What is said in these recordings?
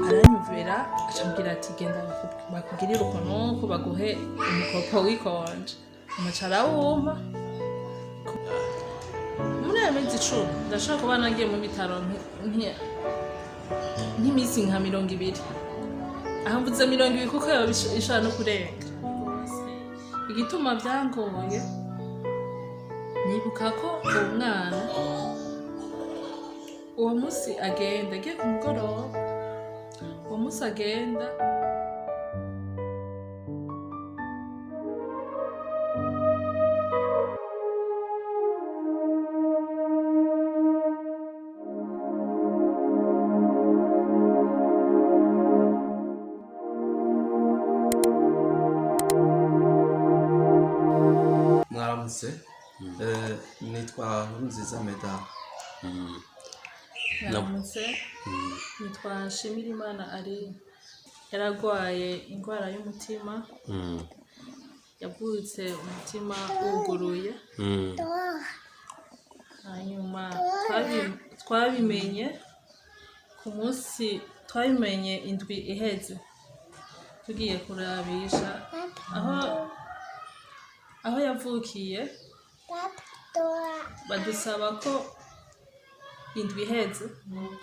aranyumvira acambwira ati genda bakugirire ukuntu ko baguhe umukopo w'ikonje umuca arawumpa. Muri ayo mezi 10 ndashobora kuba nagiye mu bitaro nk'iminsi nka 20. Aho mvuze 20 kuko yoba ishobora no kurenga. Igituma byangoye nibuka ko uwo mwana uwo musi agenda agiye ku mugoroba, uwo musi agenda mwaramutse. Nitwa Nkurunziza Meda. yaramutse nitwa Nshimirimana ari yaragwaye indwara y'umutima, yavutse umutima wuguruye. Hanyuma twabimenye ku munsi, twabimenye indwi iheze tugiye kurabisha aho yavukiye. Badusaba ko indwi iheze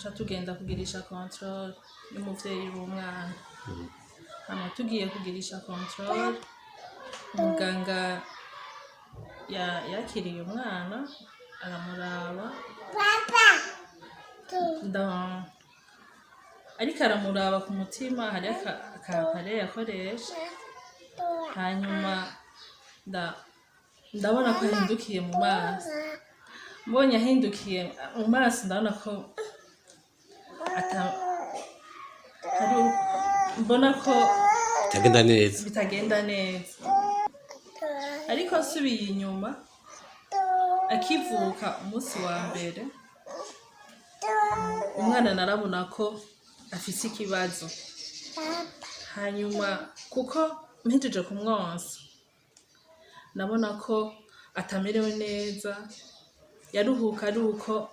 ca tugenda kugirisha controle y'umuvyeyi w'umwana. Hama tugiye kugirisha controle, umuganga yakiriye umwana aramuraba, ariko aramuraba ku mutima, hari akapare yakoresha. Hanyuma ndabona ko yahindukiye mu maso. Mbonye ahindukiye mu maso ndabona ko mbona ko bitagenda neza. Ariko nsubiye inyuma, akivuka umunsi wa mbere umwana narabona ko afise ikibazo. Hanyuma kuko mpejeje kumwonsa nabona ko atamerewe neza, yaruhuka ari uko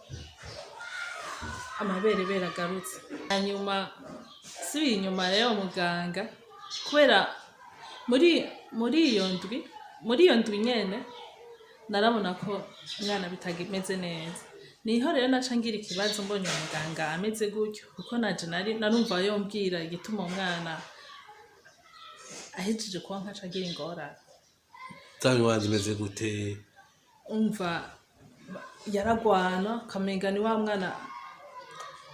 amaberebere agarutse. Hanyuma subiye inyuma rero muganga, kubera muri iyo ndwi nyene narabona ko umwana bitagimeze neza. Niho rero naca ngira ikibazo mbonye umuganga ameze gutyo, kuko naje narumva yombwira igituma umwana ahejeje kuba nkaca agira ingorane. Zangwa zimeze gute? Umva yaragwana kamenga ni wa mwana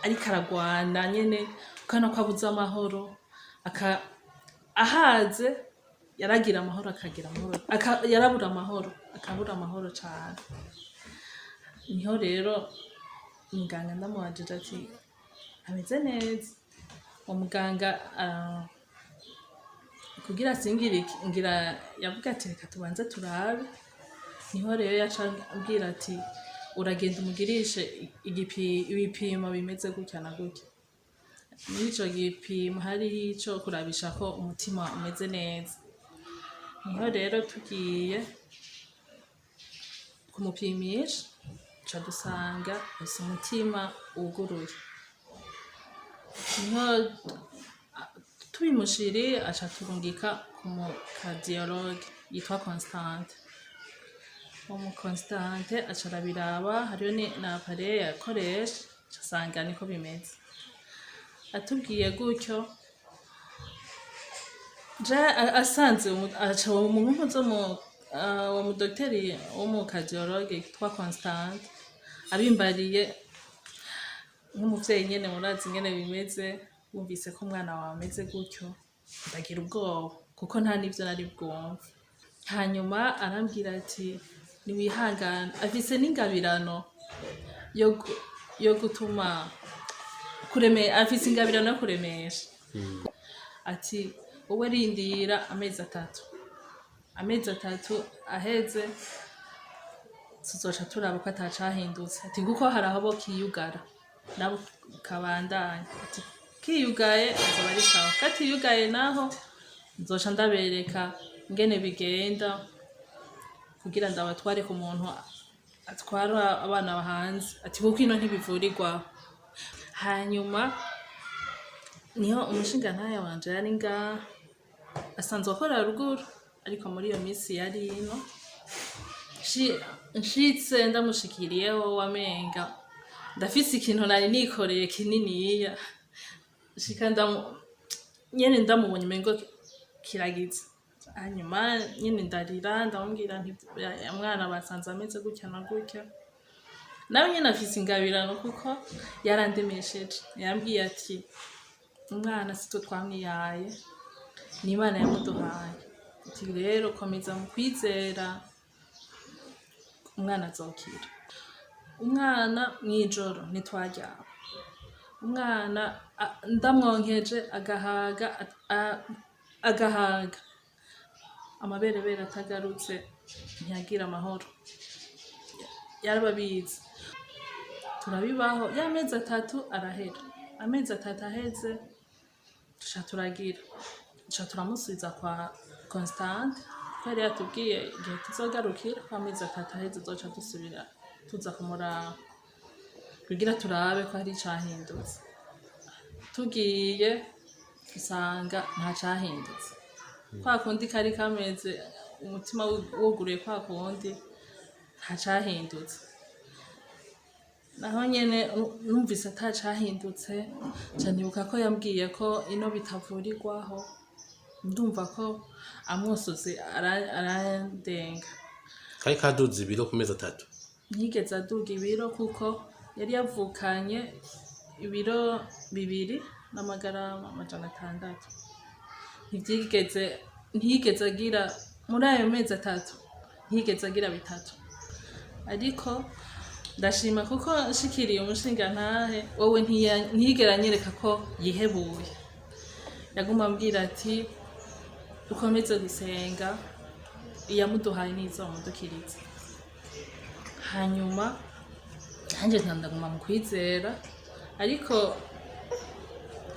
ariko aragwana nyene, ukana ko abuze amahoro, ahaze yaragira amahoro akagira amahoro, yarabura amahoro akabura amahoro cyane. Niho rero muganga ndamubajije ati ameze neza. Umuganga kugira singire ngira yavuga ati reka tubanze turabe. Niho rero yacambwira ati uragenda umugirishe ibipimo bimeze gutya na gutya. Nico gipimo hari ico kurabisha ko umutima umeze neza. Niho rero tugiye kumupimisha ca dusanga ese umutima wuguruye. Niho tubimushiri aca turungika ku cardiologue yitwa Constante. Constante aca arabiraba, hariyo na appareil yakoresha, asanga niko bimeze. Atubwiye gutyo asanze aca umuntu wo mu docteur wo mu cardiologue yitwa Constante abimbariye nk'umuvyeyi nyene, murazi nyene bimeze. Wumvise ko umwana wawe ameze gutyo ndagira ubwoba kuko nta n'ivyo nari bwumve. Hanyuma arambwira ati niwihangane, afise n'ingabirano yo gutuma afise ingabirano yo kuremesha. Ati wowe rindira amezi 3 aheze tuzoca turaba ko atacahindutse. Ati kuko hari aho bo kiyugara nabo kabandanya. Ati kiyugaye azoba ari sawa, katiyugaye naho nzoca ndabereka ingene bigenda kugira ndabatware ku muntu atwara abana hanze ati kuko ino ntibivurirwa. Hanyuma niho umushingantahe wanje yari ngaha asanzwe akora ruguru ariko muri iyo minsi yari ino. Nshitse ndamushikiriyeho wamenga ndafise ikintu nari nikoreye kininiya, shika nyene ndamubonye umengo kiragize. Hanyuma nyene ndarira ndamubwira nti mwana basanze ameze gutya na gutya. Nawe nyene afise ingabirano kuko yarandemesheje, yambwiye ati umwana sitwe twamwihaye ni Imana yamuduhaye, ati rero komeza mu kwizera umwana azokira. Umwana mw'ijoro ntitwaryama, umwana ndamwonkeje agahaga amaberebere atagarutse ntiyagira amahoro, yarababizi. Turabibaho y'amezi 3 arahera, amezi 3 aheze tuca turamusubiza kwa Constante ko yari yatubwiye igihe tuzogarukira ko amezi 3 aheze tuzoca dusubira tuza kumuraba kugira turabe ko hari icahindutse. Tugiye usanga nta cahindutse, kwa kundi kari kameze umutima wuguruye kwa kundi nta cahindutse. Naho nyene numvise ata cahindutse ca nibuka ko yambwiye ko ino bitavurirwaho, ndumva ko amwosozi arandenga. Kari kaduze ibiro ku mezi 3? Ntiyigeze aduga ibiro kuko yari yavukanye ibiro 2 n'amagarama 600. Ntiyigeze agira muri ayo mezi 3, ntiyigeze agira 3. Ariko ndashima kuko nshikiriye umushingantahe wowe ntiyigera anyereka ko yihebuye, yaguma ambwira ati ukomeze gusenga iyamuduhaye nizomudukiriza. Hanyuma nanje ndaguma mu kwizera, ariko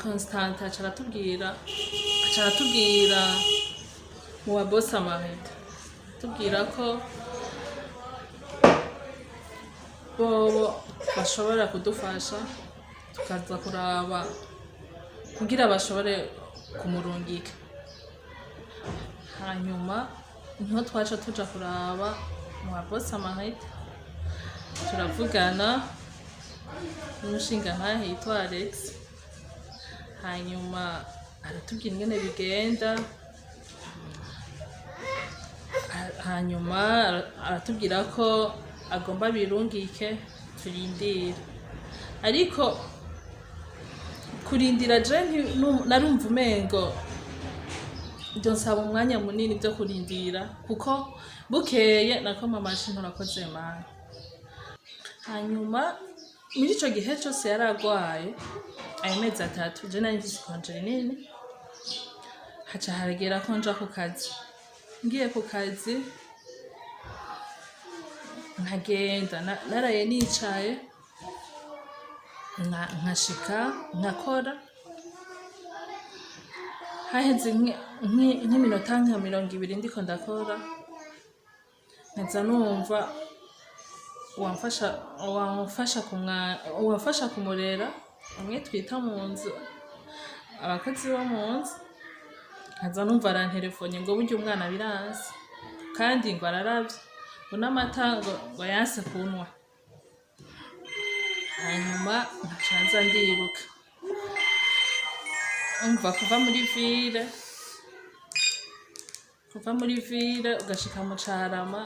Constante aca aratubwira mu wa boss amahita tubwira ko bobo bashobora kudufasha tukaza kuraba kugira bashobore kumurungika. Hanyuma niho twaca tuja kuraba mu wa boss amahita turavugana n'umushingantahe yitwa Alex. Hanyuma aratubwira ingene bigenda, hanyuma aratubwira ko agomba birungike turindira. Ariko kurindira je narumva umengo ndonsaba umwanya munini byo kurindira kuko bukeye nakoma amashini urakoze mana. Hanyuma muri ico gihe cyose yaragwaye ayo mezi 3 je nari mfise konje nini, haca haragera ko nja ku kazi. Ngiye ku kazi nkagenda naraye nicaye nkashika nkakora, haheze nk'iminota nka 20 ndiko ndakora nkaza numva uwamfasha kumurera umwe twita mu nzu abakozi bo mu nzu, nkaza numva arantelefone ngo burya umwana biranse kandi ngo araravye ngo n'amata ngo yanse kunwa. Hanyuma nkacanza ndiruka umva kuva muri ville ugashika mu Carama,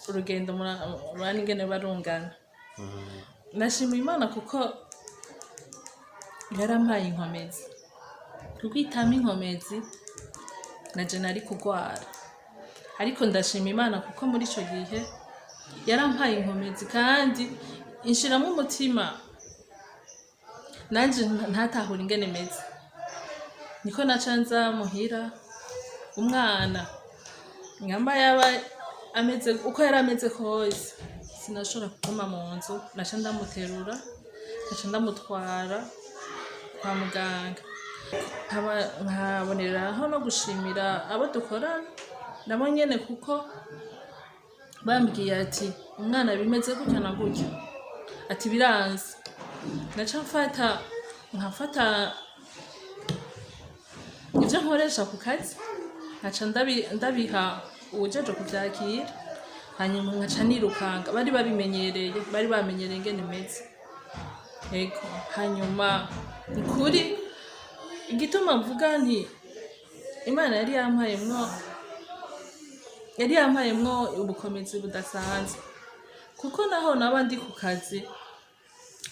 urugendo murani ingene barungana. Nashima Imana kuko yarampaye inkomezi, kuko itama inkomezi naje nari kugwara. Ariko ndashima Imana kuko muri ico gihe yarampaye inkomezi kandi inshiramo umutima nanje ntatahura ingene meze. Niko nacanza muhira umwana ngamba yaba ameze uko yari ameze kose sinashobora kuguma mu nzu, naca ndamuterura naca ndamutwara kwa muganga. Nkaboneraho no gushimira abo dukorana nabo nyene kuko bambwiye ati umwana bimeze gutya na gutya, ati biranze. Naca nkafata ivyo nkoresha ku kazi nkaca ndabiha uwujejwe kuvyakira, hanyuma nkaca nirukanga. Bari bamenyereye ingene meze. Ego, hanyuma ukuri igituma mvuga nti Imana yari yampayemwo ubukomezi budasanzwe, kuko naho naba ndi ku kazi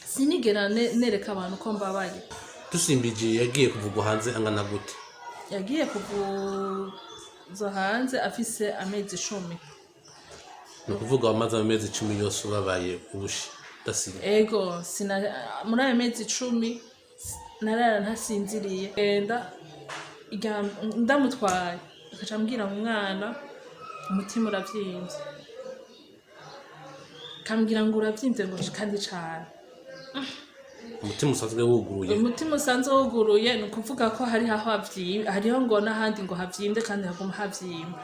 sinigera nereka abantu ko mbabaye. Dusimbije yagiye kuvugwa hanze angana gute? Yagiye kuvuza hanze afise amezi 10. Ni ukuvuga wamaze amezi 10 yose ubabaye ubushi udasiba? Ego, muri ayo mezi 10 narara ntasinziriye. Ndamutwaye akaca ambwira umwana umutima uravyimvye, kambwira ngo uravyimvye ngo kandi cane. Umutima usanzwe wuguruye ni ukuvuga ko hariho ngo n'ahandi ngo havyimbe kandi haguma havyimba.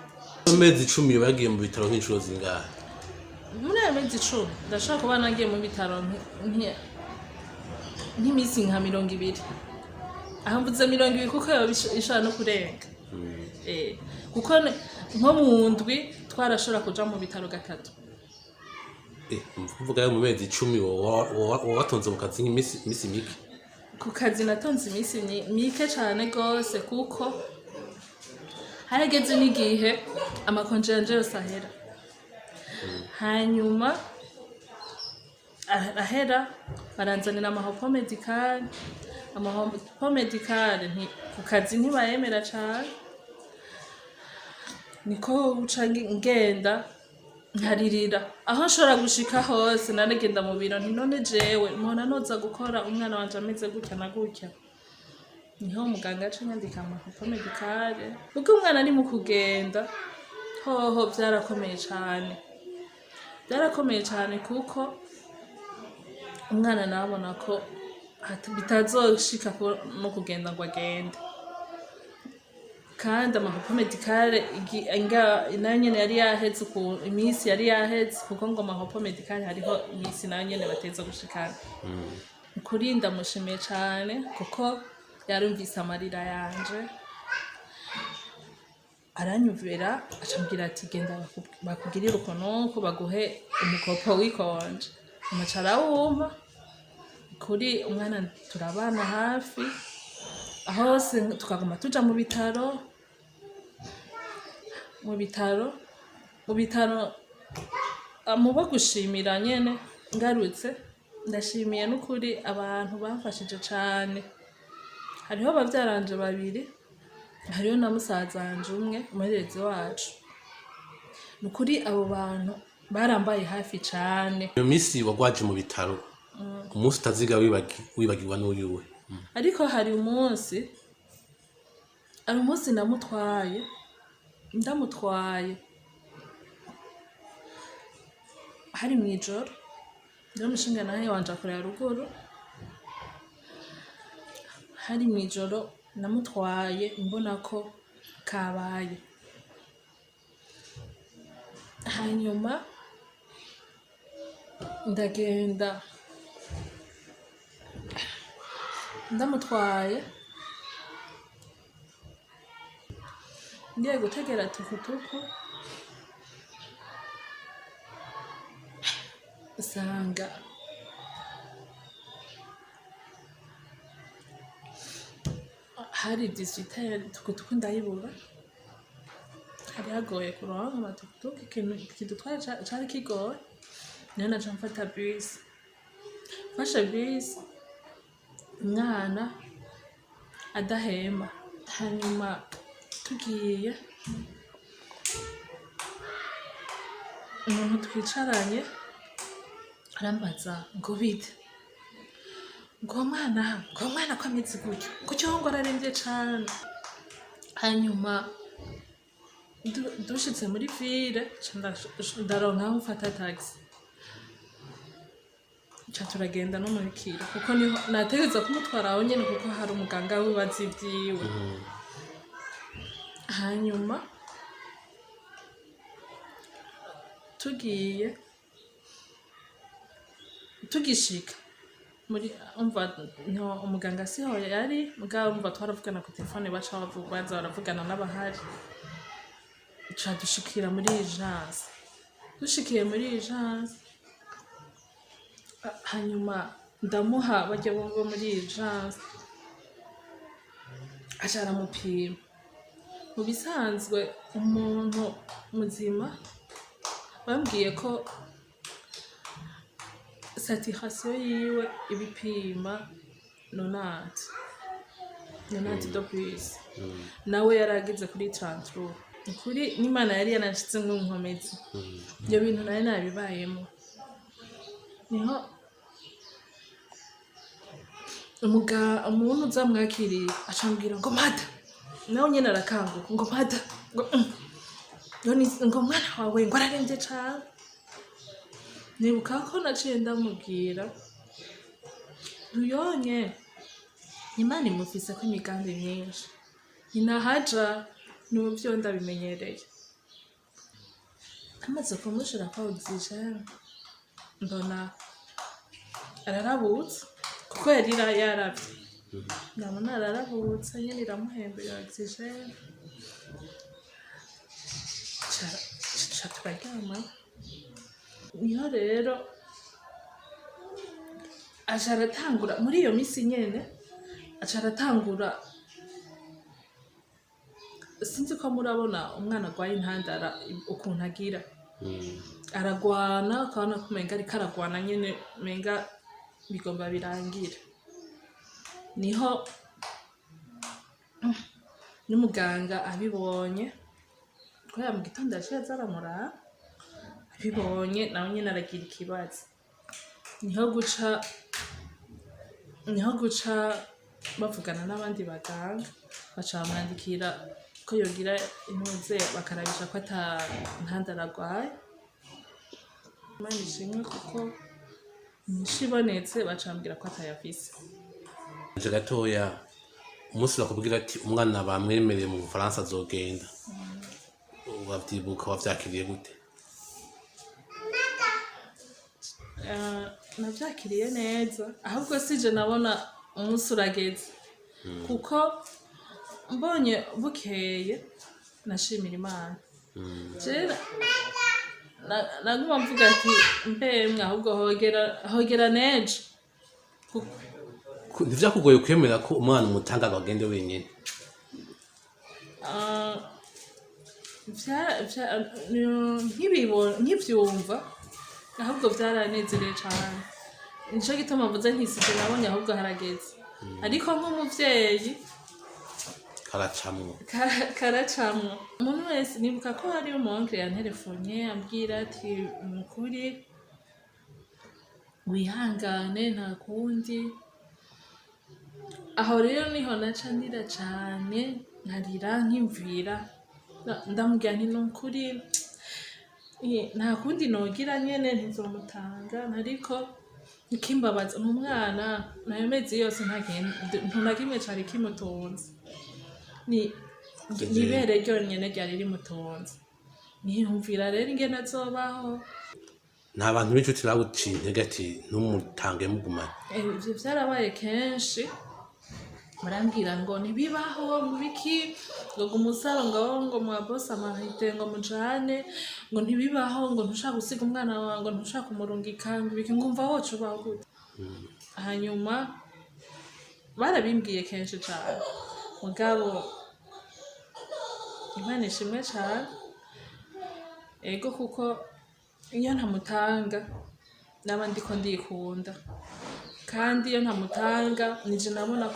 Amezi 10 bagiye mu bitaro nk'inshuro zingahe? Muri ayo mezi 10 ndashaka kuba nagiye mu bitaro nk'imisi nka 20. Aho mvuze 20 kuko yoba ishobora no kurenga. Kuko nko mu ndwi twarashobora kuja mu bitaro 3. Mvuga yo mu mezi 10 watonze mu kazi nk'imisi mike? Ku kazi natonze imisi mike cane gose, kuko harageze n'igihe amakonje yanje yose ahera. Hanyuma ahera baranzanira amahopo medicale ku kazi ntibayemera cane, niko uca ngenda nkaririra aho nshobora gushika hose. Naragenda mu biro nti none jewe mpora noza gukora umwana wanje ameze gutya na gutya. Niho muganga aca anyandika amahopo medicale. Ubwo umwana ari mu kugenda hoho byarakomeye cane kuko umwana nabona ko bitazoshika no kugenda ngo agende. Kandi amahopo medicale nayo nyene yari yaheze, imisi yari yaheze, kuko ngo amahopo medicale hariho imisi nayo nyene bateza gushikana. Ukuri ndamushimiye cane kuko yarumvise amarira yanje, aranyumvira acambwira ati genda bakugirire ukuntu baguhe umukopo w'ikonje. Umuca arawumpa. Kuri umwana turabana hafi hose, tukaguma tuja mu bitaro mubo gushimira nyene. Ngarutse ndashimiye n'ukuri abantu bamfashije cane. Hariho bavyaranje 2, hariho na musazanje umwe umuherezi wacu. Nukuri abo bantu barambaye hafi cane. Iyo misi wagwaje mu bitaro, umunsi utaziga wibagirwa n'uyuwe? Ariko hari umunsi ndamutwaye hari mwijoro, rero umushinga nawe wanje akorera ruguru. Hari mwijoro namutwaye mbona ko kabaye. Hanyuma ndagenda ndamutwaye, ngiye gutegera tukutuku usanga hari 18 tukutuku ndayibura. Hari hagoye kuronka amatukutuku, ikintu twari cari kigoye. Niho naca mfata bisi. Mfashe bisi umwana adahema. Hanyuma tugiye, umuntu twicaranye arambaza ngo bite, ngo mwana ko ameze gutyo, ngo cyongo ararembye cane. Hanyuma dushitse muri ville ndaronka aho mfata taxi, ca turagenda no muri kiro, kuko niho nategeza kumutwara aho nyene, kuko hari umuganga wibaza ivyiwe. Hanyuma tugishika muri umva no umuganga siho yari mugabo umva twaravugana ku telefone baca baza baravugana n'abahari ca dushikira muri urgence dushikiye muri urgence hanyuma ndamuha bajya bo muri urgence aca aramupima mu bisanzwe umuntu muzima bambwiye ko saturation yiwe ibipima 90 do plus nawe yaragize kuri 33 kuri n'Imana yari yanashitse nk'inkomezi ibyo bintu nayo nabibayemo niho umuntu uzamwakiriye acambwira ngo mada nawe nyene arakanguka ngo mada ngo mwana wawe ngo ararembye cane nibuka ko naciye ndamubwira ntuyonye Imana imufise ko imigambi myinshi ninahaja niwe vyo ndabimenyereye amaze kumushira kwa oxygene mbona ararabutse kuko yarira yaravye ndabona ararabutse nyene iramuhembera oxygene ca turaryama niho rero aca aratangura muri iyo misi nyene aca aratangura sinzi ko murabona umwana agwaye intandara ukuntu agira aragwana ukabona ko umenga ariko aragwana nyene umenga bigomba birangira niho n'umuganga abibonye kubera mu gitondo yaciye aza aramuraba abibonye nawe nyene aragira ikibazo niho guca bavugana n'abandi baganga baca bamwandikira ko yogira intuze bakarabisha ko ata ntandara arwaye Imana ishimwe kuko inyishu ibonetse baca bambwira ko atayafise nje gatoya umunsi bakubwira ati umwana bamwemereye mu Bufaransa azogenda wavyibuka wavyakiriye gute navyakiriye neza ahubwo sije nabona umunsi urageze kuko mbonye bukeye nashimira Imana jera naguma mvuga ati mbemwe ahubwo hogera neje ntivyakugoye kwemera ko umwana umutanga agende wenyene nkivyumva ahubwo vyaranezereye cane nico gituma mvuze ntisije nabonye ahubwo harageze ariko nk'umuvyeyi karacamwo umuntu wese nibuka ko hari umuonkre yanterefonye ambwira ati umukuri wihangane nta kundi aho rero niho naca ndira cane nkarira nkimvira ndamubwira nti nukuri nta kundi nogira nyene ntizomutanga ariko ikimbabaza umwana nayo mezi yose ntunakimwe cari kimutunze nibere ryonyene ryari rimutunze niyumvira rero ingene azobaho nta bantu b'inshuti baguciye intege ati ntumutange mugumane ivyo vyarabaye kenshi barambwira ngo ntibibaho ngo biki ngo umusaro ngo mwabosa amahite ngo mujane ngo ntibibaho ngo ntushaka gusiga umwana wawe ngo ntushaka kumurungika ngo biki ngumva wocu baho gute hanyuma barabimbwiye kenshi cane mugabo Imana ishimwe cane ego kuko iyo ntamutanga naba ndiko ndikunda kandi iyo ntamutanga nije nabona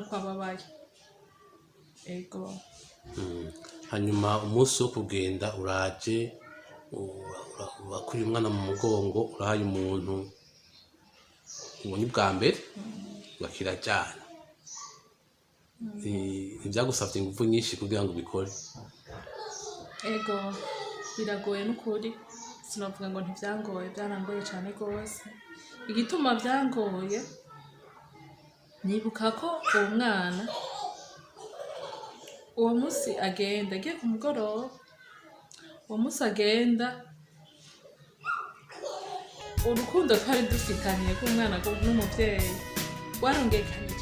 ko ababaye ego hanyuma umunsi wo kugenda uraje urakuriye umwana mu mugongo urahaye umuntu ubonye bwa mbere bakirajyana ntibyagusabye ingufu nyinshi kugira ngo ubikore ego biragoye n'ukuri sinavuga ngo ntivyangoye byarangoye cane rwose igituma vyangoye nibuka ko uwo mwana uwo munsi agenda agiye ku mugoroba uwo musi agenda urukundo twari dufitaniye rw'umwana n'umuvyeyi rwarongekanye